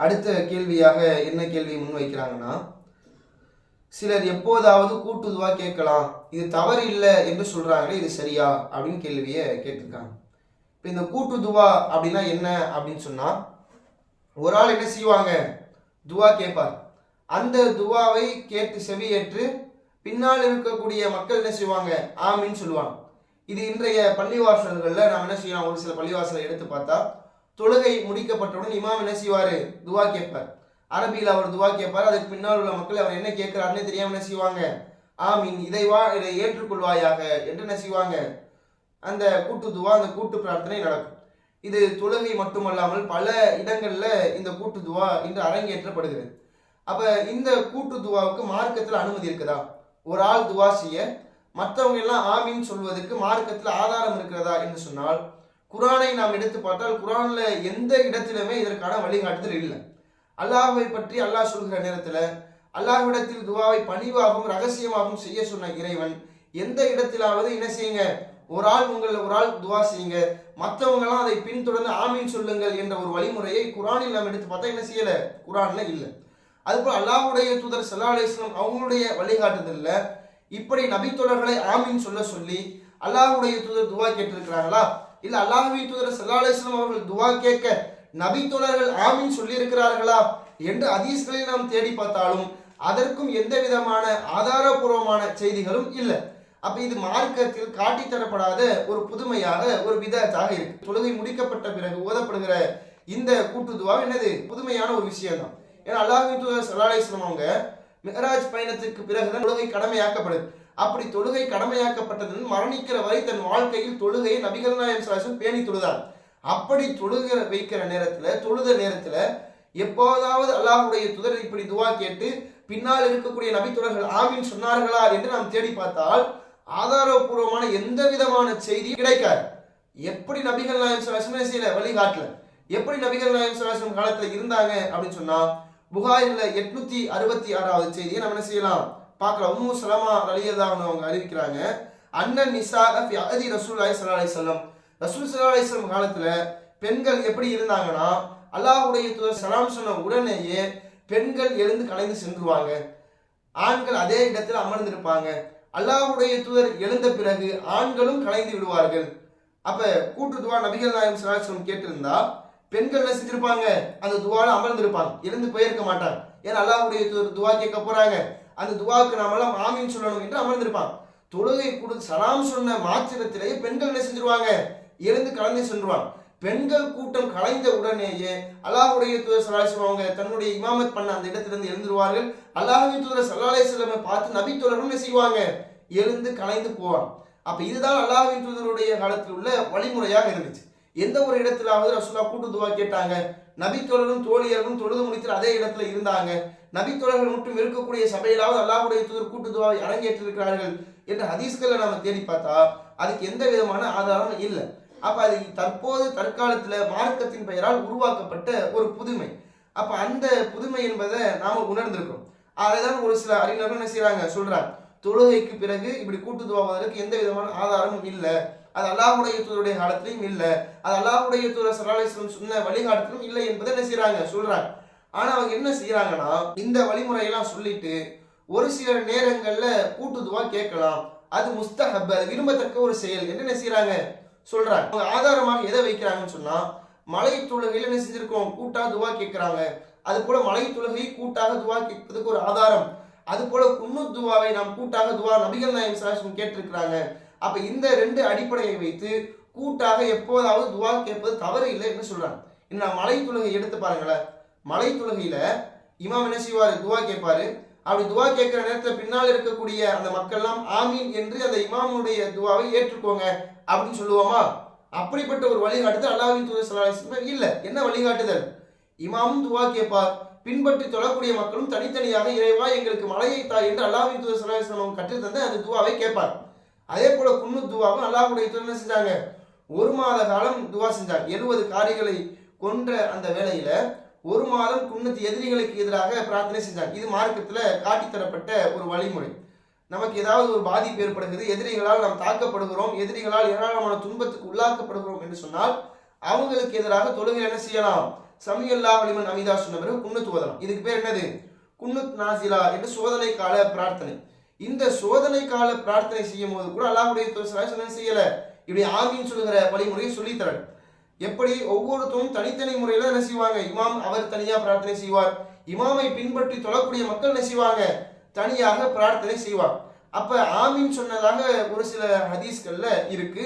அடுத்த கேள்வியாக என்ன கேள்வி முன்வைக்கிறாங்கன்னா, சிலர் எப்போதாவது கூட்டு துவா கேட்கலாம், இது தவறு இல்லை என்று சொல்றாங்களே, இது சரியா அப்படின்னு கேள்வியை கேட்டிருக்காங்க. இப்போ இந்த கூட்டு துவா அப்படின்னா என்ன அப்படின்னு சொன்னா, ஒரு ஆள் என்ன செய்வாங்க, துவா கேட்பார். அந்த துவாவை கேட்டு செவியேற்று பின்னால் இருக்கக்கூடிய மக்கள் என்ன செய்வாங்க, ஆமின்னு சொல்லுவாங்க. இது இன்றைய பள்ளிவாசல்களில் நாம் என்ன செய்யலாம், ஒரு சில பள்ளிவாசலை எடுத்து பார்த்தா தொழுகை முடிக்கப்பட்டவுடன் இமாம் என்ன செய்வார், துவா கேட்பார். அரபியில் அவர் துவா கேட்பார். அதுக்கு பின்னால் உள்ள மக்கள் அவர் என்ன கேட்கிறாருன்னு தெரியாம என்ன செய்வாங்க, ஆமீன் இதை ஏற்றுக்கொள்வாயாக என்று என்ன செய்வாங்க, அந்த கூட்டு துவா, அந்த கூட்டு பிரார்த்தனை நடக்கும். இது தொழுகை மட்டுமல்லாமல் பல இடங்கள்ல இந்த கூட்டு துவா இன்று அரங்கேற்றப்படுகிறது. அப்ப இந்த கூட்டு துவாவுக்கு மார்க்கத்தில் அனுமதி இருக்குதா? ஒரு ஆள் துவா செய்ய மற்றவங்க எல்லாம் ஆமீன் சொல்வதற்கு மார்க்கத்தில் ஆதாரம் இருக்கிறதா என்று சொன்னால், குரானை நாம் எடுத்து பார்த்தால் குரான்ல எந்த இடத்திலுமே இதற்கான வழிகாட்டுதல் இல்லை. அல்லாஹ்வை பற்றி அல்லாஹ் சொல்கிற நேரத்தில் அல்லாஹ்விடத்தில் துவாவை பணிவாகவும் ரகசியமாகவும் செய்ய சொன்ன இறைவன் எந்த இடத்திலாவது என்ன செய்யுங்க, ஒரு ஆள் துவா செய்யுங்க, மற்றவங்களாம் அதை பின்தொடர்ந்து ஆமீன் சொல்லுங்கள் என்ற ஒரு வழிமுறையை குரானில் நாம் எடுத்து பார்த்தா என்ன செய்யல, குரான்ல இல்லை. அதுபோல் அல்லாஹ்வுடைய தூதர் ஸல்லல்லாஹு அலைஹி வஸல்லம் அவங்களுடைய வழிகாட்டுதல்ல இப்படி நபித்தோழர்களை ஆமீன் சொல்ல சொல்லி அல்லாஹ்வுடைய தூதர் துவா கேட்டிருக்கிறாங்களா, இல்ல அல்லாஹ்வின் தூதர் ஸல்லல்லாஹு அலைஹி வஸல்லம் அவர்கள் துவா கேட்க நபித்தோழர்கள் ஆமீன் சொல்லி இருக்கிறார்களா என்று ஹதீஸ்களில் நாம் தேடி பார்த்தாலும் அதற்கும் எந்த விதமான ஆதாரபூர்வமான செய்திகளும் இல்லை. அப்ப இது மார்க்கத்தில் காட்டித்தரப்படாத ஒரு புதுமையாக, ஒரு விதத்தாக இருக்கு. தொழுகை முடிக்கப்பட்ட பிறகு ஓதப்படுகிற இந்த கூட்டு துவா என்னது, புதுமையான ஒரு விஷயம் தான். ஏன்னா அல்லாஹ்வின் தூதர் ஸல்லல்லாஹு அலைஹி வஸல்லம் அவங்க மிஅராஜ் பயணத்துக்கு பிறகுதான் தொழுகை கடமையாக்கப்படுது. அப்படி தொழுகை கடமையாக்கப்பட்டதுன்னு மரணிக்கிற வரை தன் வாழ்க்கையில் தொழுகையை நபிகள் நாயகம் ஸல்லல்லாஹு அலைஹி வஸல்லம் பேணி தொழுதார். அப்படி தொழுத நேரத்துல எப்போதாவது அல்லாஹ்வுடைய தூதர் இப்படி துவா கேட்டு பின்னால் இருக்கக்கூடிய நபித்தோழர்கள் ஆமீன் சொன்னார்களா என்று நாம் தேடி பார்த்தால் ஆதாரபூர்வமான எந்த விதமான செய்தி கிடைக்காது. எப்படி நபிகள் நாயகம் ஸல்லல்லாஹு அலைஹி வஸல்லம் வழிகாட்டல, எப்படி நபிகள் நாயகம் ஸல்லல்லாஹு அலைஹி வஸல்லம் காலத்துல இருந்தாங்க அப்படின்னு சொன்னா, புகாரில 866வது செய்தியை நம்ம என்ன செய்யலாம் பார்க்கலாம். உம்மு சலமா ரலியல்லாஹு அன்ஹா அவங்க அறிவிக்கிறாங்க, அன்னன் நிசா ஃபி அஹதி ரசூலுல்லாஹி ஸல்லல்லாஹு அலைஹி வஸல்லம், ரசூல் ஸல்லல்லாஹு அலைஹி வஸல்லம் காலத்துல பெண்கள் எப்படி இருந்தாங்கன்னா, அல்லாஹ்வுடைய தூதர் சலாம் சொன்ன உடனேயே பெண்கள் எழுந்து கலைந்து சென்றுவாங்க, ஆண்கள் அதே இடத்துல அமர்ந்திருப்பாங்க. அல்லாஹ்வுடைய தூதர் எழுந்த பிறகு ஆண்களும் கலைந்து விடுவார்கள். அப்ப கூட்டு துவா நபிகள் நாயகம் ஸல்லல்லாஹு அலைஹி வஸல்லம் கேட்டிருந்தா பெண்கள் என்ன செஞ்சிருப்பாங்க, அந்த துவால அமர்ந்திருப்பாங்க, எழுந்து போயிருக்க மாட்டாங்க. ஏன்னா அல்லாஹ்வுடைய தூதர் துவா கேட்க போறாங்க, அந்த துவாக்கு நாமெல்லாம் ஆமீன் சொல்லணும் என்று அமர்ந்திருப்பாங்க. தொழுகை கொடுத்து சலாம் சொன்ன மாத்திரத்திலேயே பெண்கள் என்ன செஞ்சிருவாங்க, எழுந்து கலந்து சென்றுவாங்க. பெண்கள் கூட்டம் கலைந்த உடனேயே அல்லாஹ்வுடைய தூதர் ஸல்லல்லாஹு அலைஹி வஸல்லம் அவங்க தன்னுடைய இமாமத் பண்ண அந்த இடத்திலிருந்து எழுந்துருவார்கள். அல்லாஹ்வின் தூதர் ஸல்லல்லாஹு அலைஹி வஸல்லம் பார்த்து நபித்தோழர்கள் என்ன செய்வாங்க, எழுந்து கலைந்து போவாங்க. அப்ப இதுதான் அல்லாஹ்வின் தூதருடைய காலத்தில் உள்ள வழிமுறையாக இருந்துச்சு. எந்த ஒரு இடத்திலாவது ரசூலுல்லாஹ் கூட்டு துவா கேட்டாங்க, நபித்தோழரும் தோழியர்களும் தொழுது முடித்து அதே இடத்துல இருந்தாங்க, நபித்தோழர்கள் மட்டும் இருக்கக்கூடிய சபையிலாவது அல்லாஹ்வுடைய தூதர் கூட்டு துவாவை அரங்கேற்றிருக்கிறார்கள் என்ற ஹதீஸ்களை நாம தேடி பார்த்தா அதுக்கு எந்த விதமான ஆதாரமும் இல்லை. அப்ப அது தற்போது தற்காலத்துல மார்க்கத்தின் பெயரால் உருவாக்கப்பட்ட ஒரு புதுமை. அப்ப அந்த புதுமை என்பதை நாம உணர்ந்திருக்கிறோம். அதைதான் ஒரு சில அறிஞர்கள் என்ன செய்யறாங்க, சொல்றாங்க, தொழுகைக்கு பிறகு இப்படி கூட்டு துவாவதற்கு எந்த விதமான ஆதாரமும் இல்லை, அது அல்லாஹ்வுடைய தூதருடைய காலத்திலும் இல்லை, அது அல்லாஹ்வுடைய தூதர் ஸல்லல்லாஹு அலைஹி வஸல்லம் சொன்ன வழிகாட்டிலும் இல்லை என்பதை என்ன செய்யறாங்க, சொல்றாங்க. ஆனா அவங்க என்ன செய்யறாங்கன்னா, இந்த வழிமுறையெல்லாம் சொல்லிட்டு ஒரு சில நேரங்கள்ல கூட்டு துவா கேட்கலாம், அது முஸ்தஹப், அது விரும்பத்தக்க ஒரு செயல் என்று என்ன செய்யறாங்க, சொல்றாங்க. அவங்க ஆதாரமாக எதை வைக்கிறாங்கன்னு சொன்னா, மலை தொழுகையில் என்ன செஞ்சிருக்கோம், கூட்டா துவா கேட்கிறாங்க, அது போல மலை தொழுகை கூட்டாக துவா கேட்பதுக்கு ஒரு ஆதாரம், அது போல குன்னூத் துவாவை நாம் கூட்டாக துவா நபிகள் நாயகம் ஸல்லல்லாஹு அலைஹி வஸல்லம் கேட்டிருக்கிறாங்க. அப்ப இந்த ரெண்டு அடிப்படையை வைத்து கூட்டாக எப்போதாவது துவா கேட்பது தவறு இல்லை என்று சொல்றாங்க. இன்னும் மலை தொழுகை எடுத்து பாருங்களேன், மலை தொழுகையில இமாம் என்ன செய்வாரு, துவா கேட்பாரு. அப்படி துவா கேட்கிற நேரத்தில் பின்னால் இருக்கக்கூடிய அந்த மக்கள் எல்லாம் ஆமீன் என்று அந்த இமாமுடைய துவாவை ஏற்றுக்கோங்க அப்படின்னு சொல்லுவோமா? அப்படிப்பட்ட ஒரு வழிகாட்டுதல் அல்லாஹ்வின் தூதர் ஸல்லல்லாஹு அலைஹி வஸல்லம் இல்ல. என்ன வழிகாட்டுதல், இமாமும் துவா கேட்பார், பின்பற்றி தொழக்கூடிய மக்களும் தனித்தனியாக இறைவா எங்களுக்கு மழையை தா என்று அல்லாஹ்வின் தூதர் ஸல்லல்லாஹு அலைஹி வஸல்லம் கற்றுத் தந்த அந்த துவாவை கேட்பார். அதே போல குன்னூத் துவாவும் அல்லாஹ்வுடைய தூதர் என்ன செஞ்சாங்க, ஒரு மாத காலம் துவா செஞ்சாங்க. 70 காரிகளை கொன்ற அந்த வேளையில ஒரு மாதம் குன்னத் எதிரிகளுக்கு எதிராக பிரார்த்தனை செஞ்சாங்க. இது மார்க்கத்துல காட்டித்தரப்பட்ட ஒரு வழிமுறை. நமக்கு ஏதாவது ஒரு பாதிப்பு ஏற்படுகிறது, எதிரிகளால் நாம் தாக்கப்படுகிறோம், எதிரிகளால் ஏராளமான துன்பத்துக்கு உள்ளாக்கப்படுகிறோம் என்று சொன்னால் அவங்களுக்கு எதிராக தொழுகை என்ன செய்யலாம், சமியல்லாஹு லிமன் ஹமீதா சொன்ன பிறகு குன்னத் ஓதலாம். இதுக்கு பேர் என்னது? குன்னத் நாசிலா என்று சோதனை கால பிரார்த்தனை. இந்த சோதனை கால பிரார்த்தனை செய்யும் போது கூட அல்லாஹ்வுடைய தூதர் செய்யல, இப்படி ஆமீன் சொல்லுகிற வழிமுறையை சொல்லித்தரல். எப்படி ஒவ்வொருத்தரும் தனித்தனி முறையில என்ன செய்வாங்க? இமாம் அவர் தனியா பிரார்த்தனை செய்வார், இமாமை பின்பற்றி தொழக்கூடிய மக்கள் என்ன செய்வாங்க? தனியாக பிரார்த்தனை செய்வார். அப்ப ஆமீன் சொன்னதாக ஒரு சில ஹதீஸ்கள்ல இருக்கு.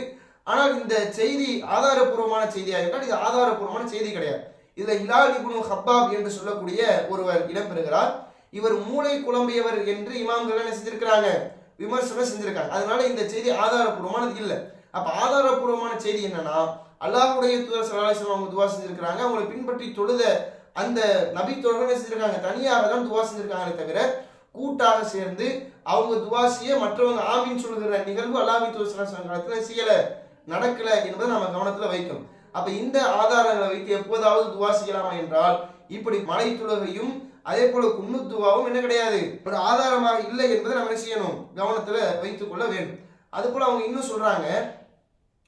ஆனால் இந்த செய்தி ஆதாரபூர்வமான செய்தியா என்றால் இது ஆதாரபூர்வமான செய்தி கிடையாது. இதுல ஹிலால் இப்னு ஹப்பாப் என்று சொல்லக்கூடிய ஒருவர் இடம்பெறுகிறார். இவர் மூளை குழம்பியவர் என்று இமாம்கள் என்ன செஞ்சிருக்கிறாங்க? விமர்சனம் செஞ்சிருக்காங்க. அதனால இந்த செய்தி ஆதாரபூர்வமானது இல்லை. அப்ப ஆதாரபூர்வமான செய்தி என்னன்னா, அல்லாஹ்வுடைய தூதர் ஸல்லல்லாஹு அலைஹி வஸல்லம் அவங்க துவா செஞ்சிருக்காங்க. அவங்களை பின்பற்றி தொழுத அந்த நபி தோழர்கள் செஞ்சிருக்காங்க, தனியாக தான் துவா செஞ்சிருக்காங்களே தவிர கூட்டாக சேர்ந்து அவங்க துவா செய்ய மற்றவங்க ஆமீன் சொல்கிற நிகழ்வு அல்லாஹ்வின் தூதர் ஸல்லல்லாஹு அலைஹி வஸல்லம் செய்யல, நடக்கல என்பதை நம்ம கவனத்துல வைக்கணும். அப்ப இந்த ஆதாரங்களை வைத்து எப்போதாவது துவா செய்யலாமா என்றால், இப்படி மலை துலகையும் அதே போல குன்னூத் துவாவும் என்ன கிடையாது, ஒரு ஆதாரமாக இல்லை என்பதை நம்ம என்ன செய்யணும்? கவனத்துல வைத்துக் கொள்ள வேண்டும். அது போல அவங்க இன்னும் சொல்றாங்க,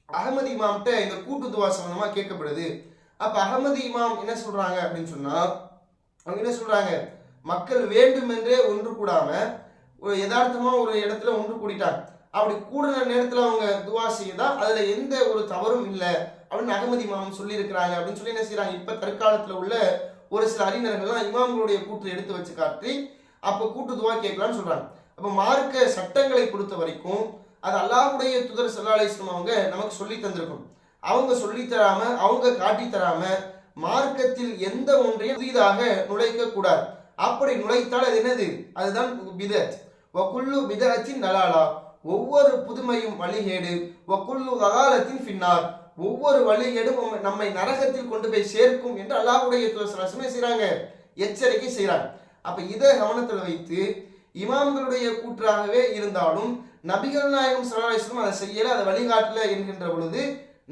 அகமது இமாம்கிட்ட இந்த கூட்டு துவா சம்பந்தமா கேட்கப்படுது. அப்ப அகமது இமாம் என்ன சொல்றாங்க அப்படின்னு சொன்னா, அவங்க என்ன சொல்றாங்க? மக்கள் வேண்டுமென்றே ஒன்று கூடாம ஒரு யதார்த்தமா ஒரு இடத்துல ஒன்று கூடிட்டாங்க. அப்படி கூடுன நேரத்துல அவங்க துவா செய்தா அதுல எந்த ஒரு தவறும் இல்லை அப்படின்னு அகமது இமாம் சொல்லி இருக்கிறாங்க அப்படின்னு சொல்லி என்ன செய்யறாங்க? இப்ப தற்காலத்துல உள்ள ஒரு சில அறிஞர்கள்லாம் இமாம்களுடைய கூற்று எடுத்து வச்சு காட்டி அப்ப கூட்டு துவா கேட்கலாம்னு சொல்றாங்க. அப்ப மார்க்க சட்டங்களை பொறுத்த வரைக்கும் அது அல்லாஹ்வுடைய தூதர் ஸல்லல்லாஹு அலைஹி வஸல்லம் அவங்க நமக்கு சொல்லி தந்திருக்கும். அவங்க சொல்லி தராம, அவங்க காட்டி தராம மார்க்கத்தில் எந்த ஒன்றையும் புதிதாக நுழைக்க கூடாது. அப்படி நுழைத்தால் அது என்னது? அதுதான் பிதஅத். வகுல்லு பிதஅத்தின் தலாலா, ஒவ்வொரு புதுமையும் வழிகேடு. வகுல்லு தலாலத்தின் ஃபின்னார், ஒவ்வொரு வழிகேடும் நம்மை நரகத்தில் கொண்டு போய் சேர்க்கும் என்று அல்லாஹ்வுடைய தூதர் ஸல்லல்லாஹு அலைஹி வஸல்லம் செய்றாங்க, எச்சரிக்கை செய்றாங்க. அப்ப இதை கவனத்தில் வைத்து இமாம்களுடைய கூற்றாகவே இருந்தாலும் நபிகள் நாயகம் ஸல்லல்லாஹு அலைஹி வஸல்லம் அதை செய்யல, அதை வழிகாட்டல என்கின்ற பொழுது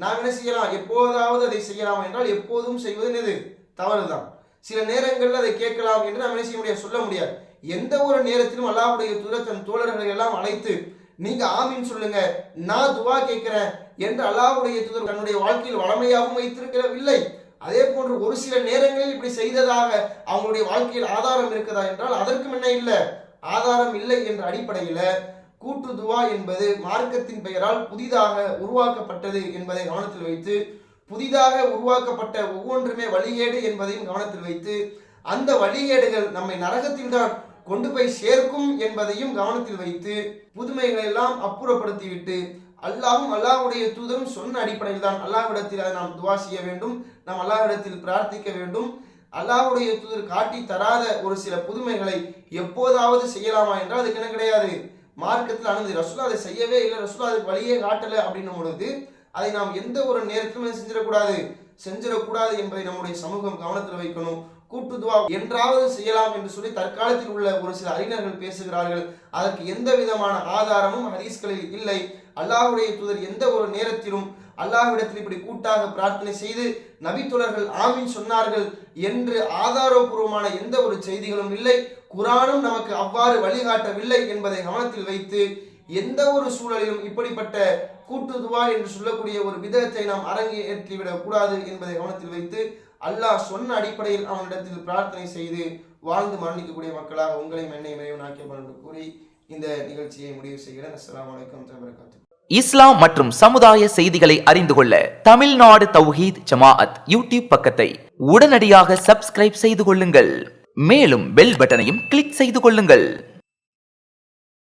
நாம் என்ன செய்யலாம்? எப்போதாவது அதை செய்யலாம் என்றால் எப்போதும் செய்வது என்னது? தவறுதான். சில நேரங்களில் அதை கேட்கலாம் என்று நாம் என்ன செய்ய முடியாது? சொல்ல முடியாது. எந்த ஒரு நேரத்திலும் அல்லாஹ்வுடைய தூதர் தன் தோழர்களை எல்லாம் அழைத்து நீங்க ஆமீன் சொல்லுங்க, நான் துவா கேட்கிறேன் என்று அல்லாஹ்வுடைய தூதர் தன்னுடைய வாழ்க்கையில் வளமையாகவும் வைத்திருக்கவில்லை. அதே போன்று ஒரு சில நேரங்களில் இப்படி செய்ததாக அவங்களுடைய வாழ்க்கையில் ஆதாரம் இருக்குதா என்றால் அதற்கும் என்ன இல்லை, ஆதாரம் இல்லை என்ற அடிப்படையில கூட்டு துவா என்பது மார்க்கத்தின் பெயரால் புதிதாக உருவாக்கப்பட்டது என்பதை கவனத்தில் வைத்து, புதிதாக உருவாக்கப்பட்ட ஒவ்வொன்றுமே வழிகேடு என்பதையும் கவனத்தில் வைத்து, அந்த வழிகேடுகள் நம்மை நரகத்தில் தான் கொண்டு போய் சேர்க்கும் என்பதையும் கவனத்தில் வைத்து, புதுமைகளை எல்லாம் அப்புறப்படுத்திவிட்டு அல்லாஹும் அல்லாஹ்வுடைய தூதரும் சொன்ன அடிப்படையில் தான் அல்லாஹ்விடத்தில் நாம் துவா செய்ய வேண்டும், நாம் அல்லாஹ்விடத்தில் பிரார்த்திக்க வேண்டும். அல்லாஹ்வுடைய தூதர் காட்டி தராத ஒரு சில புதுமைகளை எப்போதாவது செய்யலாமா என்றால் அதுக்கு என்ன கிடையாது? மார்க்கத்தில் அனுமதி. ரசூலுல்லாஹ் அதை செய்யவே இல்லை, ரசூலுல்லாஹ் அதுக்கு வழியே காட்டல அப்படின்னும் பொழுது அதை நாம் எந்த ஒரு நேரத்திலும் செஞ்சிடக்கூடாது என்பதை நம்முடைய சமூகம் கவனத்தில் வைக்கணும். கூட்டு துவா என்றாவது செய்யலாம் என்று சொல்லி தற்காலத்தில் உள்ள ஒரு சில அறிஞர்கள் பேசுகிறார்கள். அதற்கு எந்த விதமான ஆதாரமும் ஹதீஸ்களில் இல்லை. அல்லாஹ்வுடைய தூதர் எந்த ஒரு நேரத்திலும் அல்லாஹ்விடத்தில் இப்படி கூட்டாக பிரார்த்தனை செய்து நபித்தோழர்கள் ஆமீன் சொன்னார்கள் என்று ஆதாரபூர்வமான எந்த ஒரு செய்திகளும் இல்லை. குர்ஆனும் நமக்கு அவ்வாறு வழிகாட்டவில்லை என்பதை கவனத்தில் வைத்து எந்த ஒரு சூழலிலும் இப்படிப்பட்ட கூட்டு துவா என்று சொல்லக்கூடிய ஒரு விதத்தை நாம் அரங்கேற்றிவிடக் கூடாது என்பதை கவனத்தில் வைத்து அல்லாஹ் சொன்ன அடிப்படையில் அவனிடத்தில் பிரார்த்தனை செய்து வாழ்ந்து மரணிக்கக்கூடிய மக்களாக உங்களையும் என்னையும் இறைவனாக்கிய என்று கூறி இந்த நிகழ்ச்சியை முடிவு செய்கிறேன். அஸ்ஸலாமு அலைக்கும் வரஹ்மத்துல்லாஹி வபரகாத்துஹு. இஸ்லாம் மற்றும் சமுதாய செய்திகளை அறிந்து கொள்ள தமிழ்நாடு தௌஹீத் ஜமாஅத் யூடியூப் பக்கத்தை உடனடியாக சப்ஸ்கிரைப் செய்து கொள்ளுங்கள். மேலும் பெல் பட்டனையும் கிளிக் செய்து கொள்ளுங்கள்.